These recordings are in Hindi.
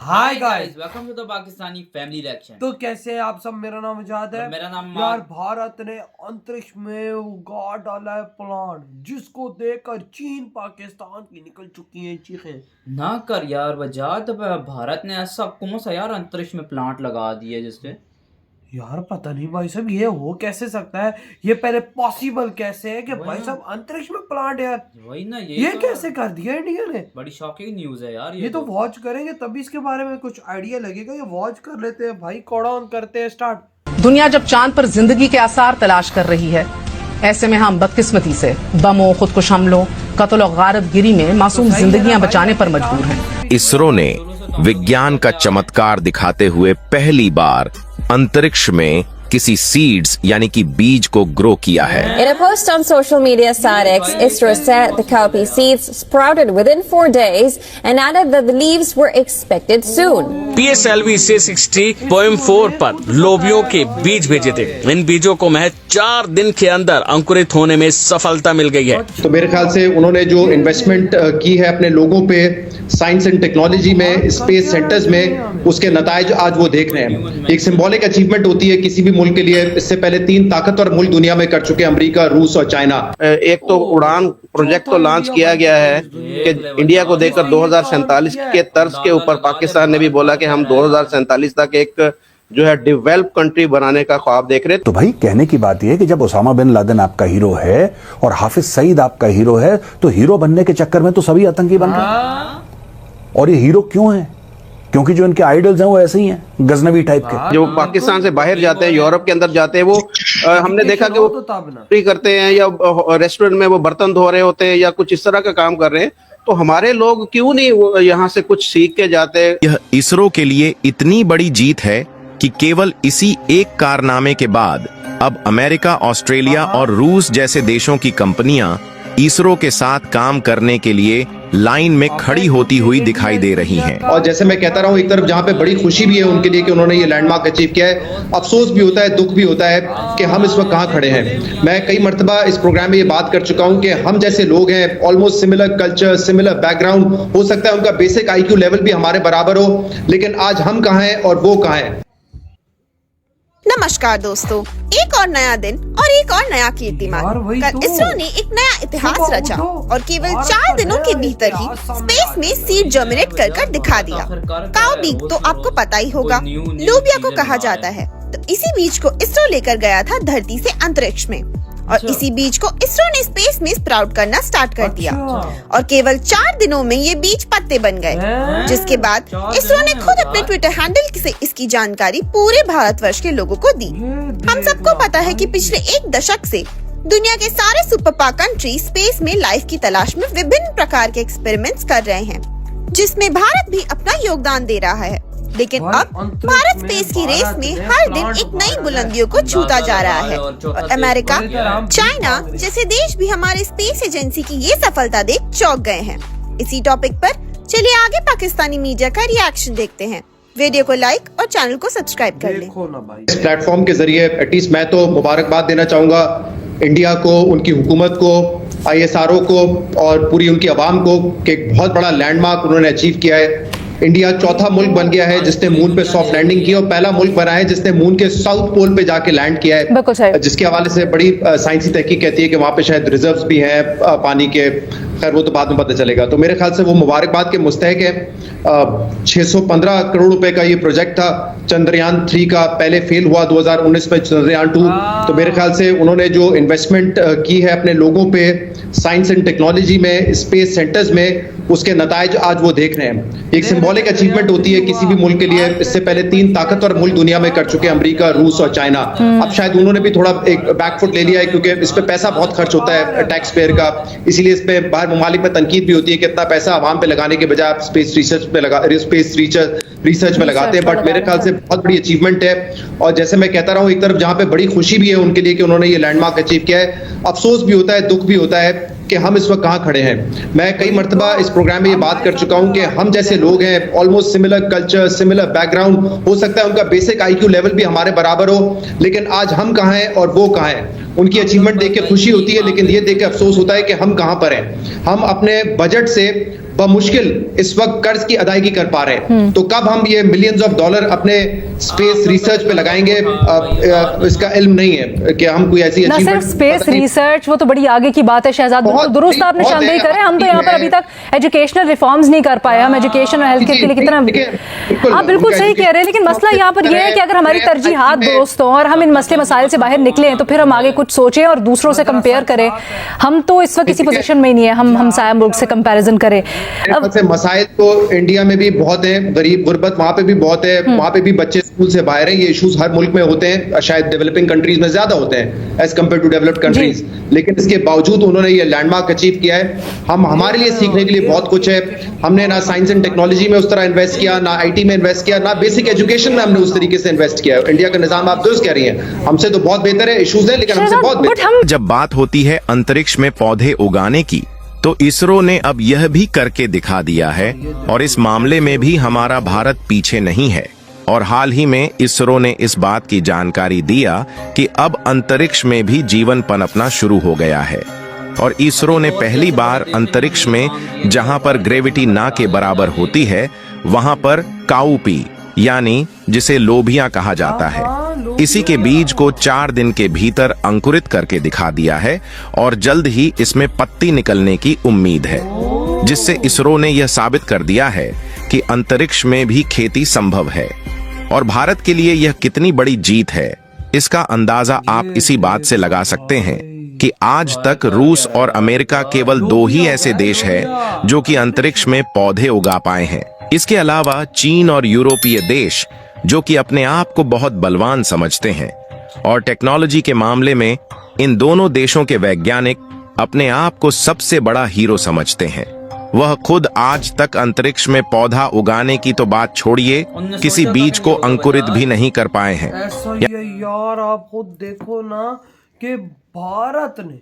Hi guys, welcome to the Pakistani family reaction. तो कैसे हैं आप सब। मेरा नाम आजाद है। मेरा नाम यार भारत ने अंतरिक्ष में उगा डाला है प्लांट, जिसको देखकर चीन पाकिस्तान की निकल चुकी हैं चीखें। ना कर यार वजाद, भारत ने ऐसा कौन सा यार अंतरिक्ष में प्लांट लगा दिए जिससे यार पता नहीं भाई साहब, ये हो कैसे सकता है। ये पहले पॉसिबल कैसे है कि भाई साहब अंतरिक्ष में प्लांट यार, वही ना ये कैसे कर दिया इंडिया ने। बड़ी शॉकिंग न्यूज है यार। ये तो वॉच करेंगे तभी इसके बारे में कुछ आइडिया लगेगा। ये वॉच कर लेते हैं भाई, कोड ऑन करते हैं स्टार्ट। दुनिया जब चांद पर जिंदगी के आसार तलाश कर रही है, ऐसे में हम बदकिस्मती से बमों, खुदकुश हमलों, कत्ल और गारतगिरी में मासूम जिंदगियां बचाने पर मजबूर हैं। इसरो ने विज्ञान का चमत्कार दिखाते हुए पहली बार अंतरिक्ष में किसी सीड्स यानी कि बीज को ग्रो किया है। In a post on social media site X, ISRO said the cowpea seeds sprouted within 4 days and added that the leaves were expected soon. PSLV 60.4 पर लोबियों के बीज भेजे थे। इन बीजों को महज 4 दिन के अंदर अंकुरित होने में सफलता मिल गई है। तो मेरे ख्याल से उन्होंने जो इन्वेस्टमेंट की है अपने लोगों पे, साइंस एंड टेक्नोलॉजी में, स्पेस सेंटर्स में, उसके नतायज आज वो देख रहे हैं। एक सिंबॉलिक अचीवमेंट होती है किसी भी मुल्क के लिए। इससे पहले 3 ताकतवर मुल्क दुनिया में कर चुके हैं, अमेरिका, रूस और चाइना। एक तो उड़ान प्रोजेक्ट तो लॉन्च किया गया है कि इंडिया को देखकर 2047 के तर्ज के ऊपर पाकिस्तान ने भी बोला कि हम 2047 तक एक जो है डेवलप कंट्री बनाने का ख्वाब देख रहे। तो भाई कहने की बात यह है कि जब ओसामा बिन लादेन आपका हीरो है और हाफिज सईद आपका हीरो है, तो हीरो बनने के चक्कर में तो सभी आतंकी बन रहे हैं। और ये हीरो क्यों है? क्योंकि जो इनके आइडल्स हैं वो ऐसे ही हैं, गजनवी टाइप के। जो पाकिस्तान से बाहर जाते हैं, यूरोप के अंदर जाते हैं, वो हमने देखा कि वो करते हैं या रेस्टोरेंट में वो बर्तन धो रहे होते हैं या कुछ इस तरह का काम कर रहे हैं। तो हमारे लोग क्यों नहीं यहाँ से कुछ सीख के जाते? यह इसरो के लिए इतनी बड़ी जीत है कि केवल इसी एक कारनामे के बाद अब अमेरिका, ऑस्ट्रेलिया और रूस जैसे देशों की कंपनियां इसरो के साथ काम करने के लिए लाइन में खड़ी होती हुई दिखाई दे रही हैं। और जैसे मैं कहता रहा हूँ, एक तरफ जहाँ पे बड़ी खुशी भी है उनके लिए कि उन्होंने ये लैंडमार्क अचीव किया है, अफसोस भी होता है, दुख भी होता है कि हम इस वक्त कहाँ खड़े हैं। मैं कई मर्तबा इस प्रोग्राम में ये बात कर चुका हूँ कि हम जैसे लोग हैं, almost similar culture, similar background, हो सकता है उनका बेसिक IQ लेवल भी हमारे बराबर हो, लेकिन आज हम कहाँ हैं और वो कहाँ हैं। नमस्कार दोस्तों, एक और नया दिन और एक और नया कीर्तिमान। कल इसरो ने एक नया इतिहास रचा और केवल 4 दिनों के भीतर ही स्पेस में सीड जर्मिनेट कर दिखा दिया। काउपी तो आपको पता ही होगा, लोबिया को कहा जाता है। तो इसी बीज को इसरो लेकर गया था धरती से अंतरिक्ष में, और इसी बीज को इसरो ने स्पेस में स्प्राउट करना स्टार्ट कर दिया। और केवल 4 दिनों में ये बीज पत्ते बन गए, जिसके बाद इसरो ने खुद अपने ट्विटर हैंडल से इसकी जानकारी पूरे भारतवर्ष के लोगों को दी। हम सबको पता है कि पिछले 1 दशक से दुनिया के सारे सुपर पावर कंट्री स्पेस में लाइफ की तलाश में विभिन्न प्रकार के एक्सपेरिमेंट्स कर रहे हैं, जिसमें भारत भी अपना योगदान दे रहा है। लेकिन अब भारत स्पेस की रेस में हर दिन एक नई बुलंदियों को छूता जा रहा है, और अमेरिका, चाइना जैसे देश भी हमारे स्पेस एजेंसी की ये सफलता देख चौंक गए हैं। इसी टॉपिक पर चलिए आगे पाकिस्तानी मीडिया का रिएक्शन देखते हैं। वीडियो को लाइक और चैनल को सब्सक्राइब कर लें। इस प्लेटफॉर्म के जरिए एटलीस्ट मैं तो मुबारकबाद देना चाहूंगा इंडिया को, उनकी हुकूमत को, ISRO को और पूरी उनकी आवाम को कि एक बहुत बड़ा लैंडमार्क उन्होंने अचीव किया है। इंडिया चौथा मुल्क बन गया है जिसने मून पे सॉफ्ट लैंडिंग की, और पहला मुल्क बना है जिसने मून के साउथ पोल पे जाके लैंड किया है, जिसके हवाले से बड़ी साइंसी तहकीक कहती है कि वहां पे शायद रिजर्व्स भी हैं पानी के। खैर वो तो बाद में पता चलेगा। तो मेरे ख्याल से वो मुबारकबाद के मुस्तहक है। 615 करोड़ रुपए का ये प्रोजेक्ट था चंद्रयान 3 का, पहले फेल हुआ 2019 में चंद्रयान 2। तो मेरे ख्याल से उन्होंने जो इन्वेस्टमेंट की है अपने लोगों पे, साइंस एंड टेक्नोलॉजी में, स्पेस सेंटर्स में, उसके नतायज आज वो देख रहे हैं। एक सिंबॉलिक अचीवमेंट होती है किसी भी मुल्क के लिए। इससे पहले 3 ताकतवर मुल्क दुनिया में कर चुके हैं, अमेरिका, रूस और चाइना। अब शायद उन्होंने भी थोड़ा एक बैकफुट ले लिया है, क्योंकि इस पे पैसा बहुत खर्च होता है टैक्स पेयर का, इसीलिए इस पे बाहर ममालिक में तनकीद भी होती है कि इतना पैसा आवाम पे लगाने के बजाय स्पेस रिसर्च में लगाते हैं। बट मेरे ख्याल से बहुत बड़ी अचीवमेंट है। और जैसे मैं कहता रहा हूँ, एक तरफ जहाँ पे बड़ी खुशी भी है उनके लिए कि उन्होंने ये लैंडमार्क अचीव किया है, अफसोस भी होता है, दुख भी होता है कि हम इस वक्त कहाँ खड़े हैं। मैं कई मर्तबा इस प्रोग्राम में ये बात कर चुका हूँ कि हम जैसे लोग हैं, almost similar culture, similar background, हो सकता है उनका बेसिक IQ लेवल भी हमारे बराबर हो, लेकिन आज हम कहाँ हैं और वो कहाँ हैं। उनकी अचीवमेंट देख के खुशी होती है, लेकिन ये देख के अफसोस होता है कि हम कहाँ पर हैं। हम अपने बजट से बमुश्किल इस वक्त कर्ज की अदायगी कर पा रहे हैं। तो कब हम ये मिलियंस ऑफ डॉलर अपने स्पेस रिसर्च पे लगाएंगे, इसका इल्म नहीं है कि हम कोई ऐसी ना सिर्फ स्पेस रिसर्च, वो तो बड़ी आगे की बात है शहजाद, बिल्कुल दुरुस्त आपने शानदार करे। हम तो यहाँ पर अभी तक एजुकेशनल रिफॉर्म्स नहीं कर पाए, हम एजुकेशन और हेल्थ केयर के लिए कितना, आप बिल्कुल सही कह रहे हैं। लेकिन मसला यहाँ पर यह है कि अगर हमारी तरजीहात दुरुस्त हों और हम इन मसले मसाइल से बाहर निकलें तो फिर हम आगे कुछ सोचें और दूसरों से कंपेयर करें। हम तो इस वक्त किसी पोजीशन में ही नहीं है हम हमसाया मुल्क से कंपैरिजन करें। अब मसाइल तो इंडिया में भी बहुत है, गरीब गुर्बत वहां पे भी बहुत है, वहां पे भी बच्चे स्कूल से बाहर हैं। ये इश्यूज हर मुल्क में होते हैं, शायद डेवलपिंग कंट्रीज में ज्यादा होते हैं as compared to developed countries. लेकिन इसके बावजूद उन्होंने ये लैंडमार्क अचीव किया है। हमारे लिए सीखने के लिए बहुत कुछ है। हमने ना साइंस एंड टेक्नोलॉजी में उस तरह इन्वेस्ट किया, ना आईटी में इन्वेस्ट किया, ना बेसिक एजुकेशन में हमने उस तरीके से इन्वेस्ट किया है। इंडिया का निजाम आप दुरुस्त कह रही हैं, हमसे तो बहुत बेहतर है, इश्यूज है लेकिन हमसे बहुत बेहतर। जब बात होती है अंतरिक्ष में पौधे उगाने की, तो इसरो ने अब यह भी करके दिखा दिया है और इस मामले में भी हमारा भारत पीछे नहीं है। और हाल ही में इसरो ने इस बात की जानकारी दिया कि अब अंतरिक्ष में भी जीवन पनपना शुरू हो गया है। और इसरो ने पहली बार अंतरिक्ष में जहां पर ग्रेविटी ना के बराबर होती है वहां पर काउपी यानी जिसे लोबिया कहा जाता है, इसी के बीज को 4 दिन के भीतर अंकुरित करके दिखा दिया है और जल्द ही इसमें पत्ती निकलने की उम्मीद है, जिससे इसरो ने यह साबित कर दिया है कि अंतरिक्ष में भी खेती संभव है। और भारत के लिए यह कितनी बड़ी जीत है, इसका अंदाजा आप इसी बात से लगा सकते हैं कि आज तक रूस और अमेरिका केवल 2 ही ऐसे देश हैं जो कि अंतरिक्ष में पौधे उगा पाए हैं। इसके अलावा चीन और यूरोपीय देश जो कि अपने आप को बहुत बलवान समझते हैं और टेक्नोलॉजी के मामले में इन दोनों देशों के वैज्ञानिक अपने आप को सबसे बड़ा हीरो समझते हैं, वह खुद आज तक अंतरिक्ष में पौधा उगाने की तो बात छोड़िए, किसी बीज को अंकुरित भी नहीं कर पाए हैं। ऐसा ही है यार, आप खुद देखो ना कि भारत ने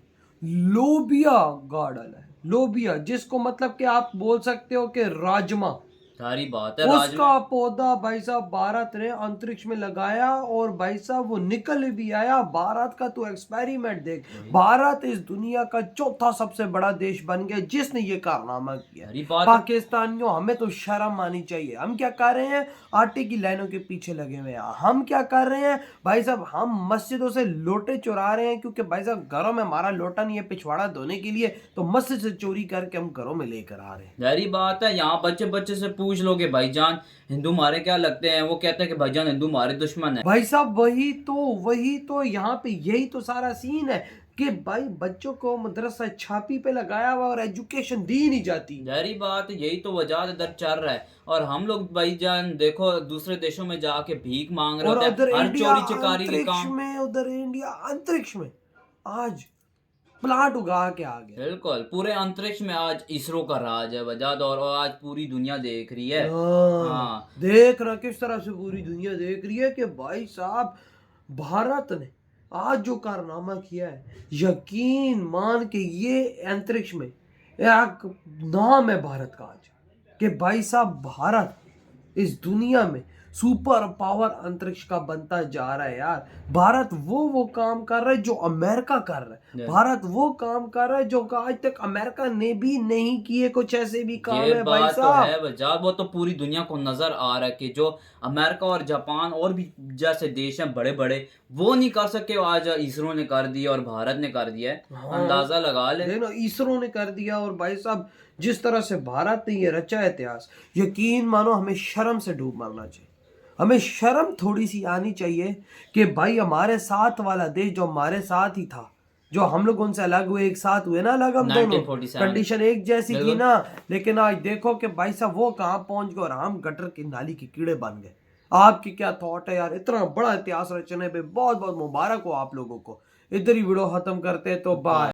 लोबिया गाड़ डाला है। लोबिया जिसको मतलब कि आप बोल सकते हो कि राजमा, सारी बात है, उसका पौधा भाई साहब भारत ने अंतरिक्ष में लगाया और भाई साहब वो निकल भी आया। भारत का तो एक्सपेरिमेंट देख, भारत इस दुनिया का 4था सबसे बड़ा देश बन गया जिसने ये कारनामा किया। पाकिस्तानियों, हमें तो शर्म आनी चाहिए। हम क्या कर रहे हैं, आटे की लाइनों के पीछे लगे हुए हैं। हम क्या कर रहे हैं भाई साहब, हम मस्जिदों से लोटे चुरा रहे हैं क्योंकि भाई साहब घरों में हमारा लोटा नहीं है पिछवाड़ा धोने के लिए, तो मस्जिद से चोरी करके हम घरों में लेकर आ रहे हैं। जारी बात है, यहाँ बच्चे से पूछ लोगे भाईजान हिंदू मारे क्या लगते हैं, वो कहते हैं कि भाईजान हिंदू मारे दुश्मन है। भाई साहब वही तो यहाँ पे यही तो सारा सीन है कि भाई बच्चों को मदरसा छापी पे लगाया हुआ और एजुकेशन दी नहीं जाती। जारी बात, यही तो वजह इधर चल रहा है। और हम लोग भाईजान देखो दूसरे देशों में जाके भीख मांग रहे होते हैं, हर चोरी चकारी के काम में। उधर इंडिया अंतरिक्ष में आज प्लांट उगा के आ गया। बिल्कुल, पूरे अंतरिक्ष में आज इसरो का राज है वजाद, और आज पूरी दुनिया देख रही है। हाँ, देख रहा किस तरह से पूरी दुनिया देख रही है कि भाई साहब भारत ने आज जो कारनामा किया है, यकीन मान के ये अंतरिक्ष में एक नाम है भारत का आज कि भाई साहब भारत इस दुनिया में सुपर पावर अंतरिक्ष का बनता जा रहा है यार। भारत वो काम कर रहा है जो अमेरिका कर रहा है। भारत वो काम कर रहा है जो आज तक अमेरिका ने भी नहीं किए, कुछ ऐसे भी काम है भाई साहब। तो वो तो पूरी दुनिया को नजर आ रहा है कि जो अमेरिका और जापान और भी जैसे देश हैं बड़े बड़े, वो नहीं कर सके, आज इसरो ने कर दिया और भारत ने कर दिया है। हाँ, अंदाजा लगा ले, इसरो ने कर दिया। और भाई साहब जिस तरह से भारत ने ये रचा इतिहास, यकीन मानो हमें शर्म से डूब मरना चाहिए। हमें शर्म थोड़ी सी आनी चाहिए कि भाई हमारे साथ वाला देश जो हमारे साथ ही था, जो हम लोग उनसे अलग हुए, एक साथ हुए ना अलग, हम दोनों कंडीशन एक जैसी थी ना, लेकिन आज देखो कि भाई साहब वो कहाँ पहुंच गए और हम गटर की नाली के कीड़े बन गए। आपकी क्या थॉट है यार, इतना बड़ा इतिहास रचने पे बहुत बहुत मुबारक हो आप लोगों को। इधर ही वीडियो खत्म करते तो बाय।